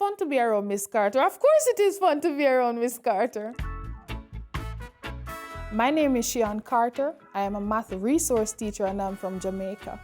fun to be around Miss Carter. Of course it is fun to be around Miss Carter. My name is Sheonne Carter. I am a math resource teacher and I'm from Jamaica.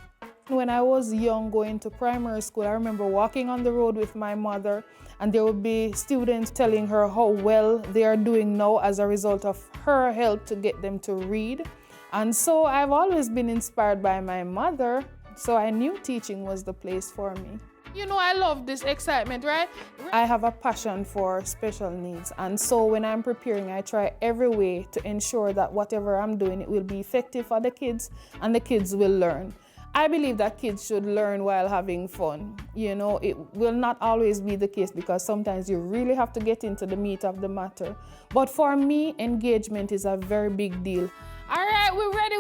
When I was young, going to primary school, I remember walking on the road with my mother, and there would be students telling her how well they are doing now as a result of her help to get them to read. And so I've always been inspired by my mother, so I knew teaching was the place for me. You know, I love this excitement, right? I have a passion for special needs, and so when I'm preparing, I try every way to ensure that whatever I'm doing, it will be effective for the kids and the kids will learn. I believe that kids should learn while having fun. You know, it will not always be the case because sometimes you really have to get into the meat of the matter. But for me, engagement is a very big deal. All right, we're ready.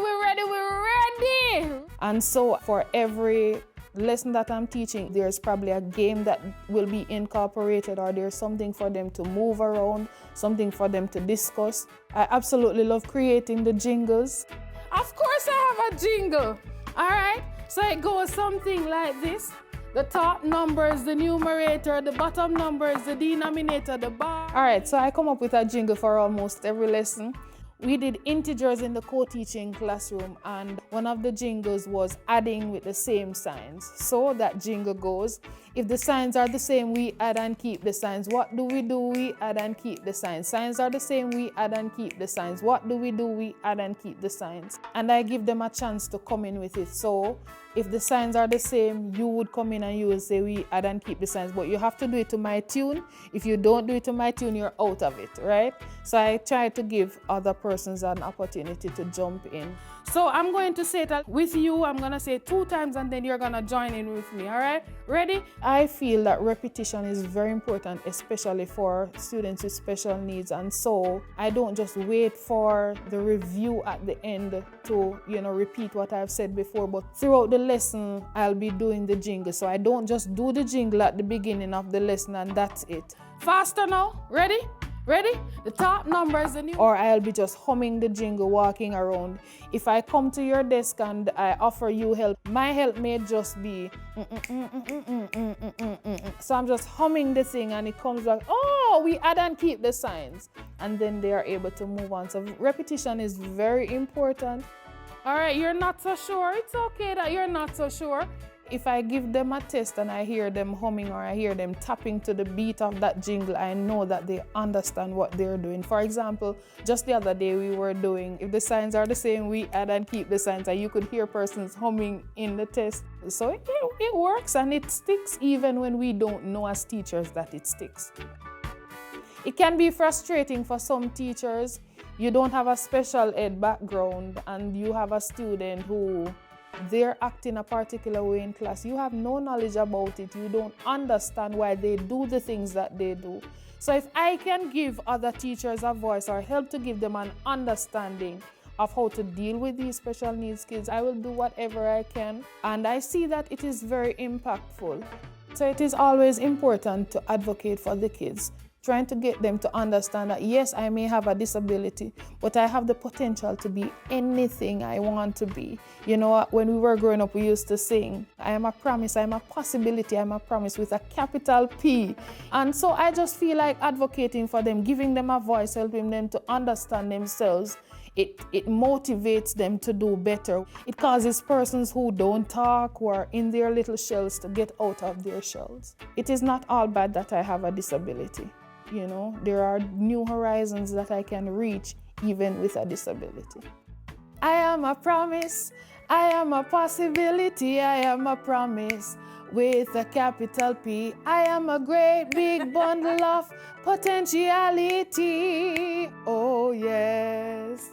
And so for every lesson that I'm teaching, there's probably a game that will be incorporated, or there's something for them to move around, something for them to discuss. I absolutely love creating the jingles. Of course I have a jingle. All right, so it goes something like this. The top number is the numerator, the bottom number is the denominator, the bar. All right, so I come up with a jingle for almost every lesson. We did integers in the co-teaching classroom, and one of the jingles was adding with the same signs. So that jingle goes, if the signs are the same, we add and keep the signs. What do? We add and keep the signs. Signs are the same, we add and keep the signs. What do? We add and keep the signs. And I give them a chance to come in with it. So if the signs are the same, you would come in and you will say we add and keep the signs, but you have to do it to my tune. If you don't do it to my tune, you're out of it, right? So I try to give other persons an opportunity to jump in. So I'm going to say that with you. I'm going to say 2 times and then you're going to join in with me, all right? Ready? I feel that repetition is very important, especially for students with special needs. And so I don't just wait for the review at the end to, repeat what I've said before, but throughout the lesson, I'll be doing the jingle. So I don't just do the jingle at the beginning of the lesson and that's it. Faster now. Ready? Ready? The top number is the new. Or I'll be just humming the jingle, walking around. If I come to your desk and I offer you help, my help may just be So I'm just humming the thing and it comes back, oh, we add and keep the signs. And then they are able to move on. So repetition is very important. All right, you're not so sure. It's okay that you're not so sure. If I give them a test and I hear them humming or I hear them tapping to the beat of that jingle, I know that they understand what they're doing. For example, just the other day we were doing, if the signs are the same, we add and keep the signs, and you could hear persons humming in the test. So it works and it sticks even when we don't know as teachers that it sticks. It can be frustrating for some teachers. You don't have a special ed background and you have a student who they're acting a particular way in class. You have no knowledge about it. You don't understand why they do the things that they do. So if I can give other teachers a voice or help to give them an understanding of how to deal with these special needs kids, I will do whatever I can. And I see that it is very impactful. So it is always important to advocate for the kids, trying to get them to understand that, yes, I may have a disability, but I have the potential to be anything I want to be. You know, when we were growing up, we used to sing, I am a promise, I am a possibility, I am a promise with a capital P. And so I just feel like advocating for them, giving them a voice, helping them to understand themselves. It motivates them to do better. It causes persons who don't talk, who are in their little shells, to get out of their shells. It is not all bad that I have a disability. You know, there are new horizons that I can reach even with a disability. I am a promise, I am a possibility, I am a promise with a capital P. I am a great big bundle of potentiality. Oh yes.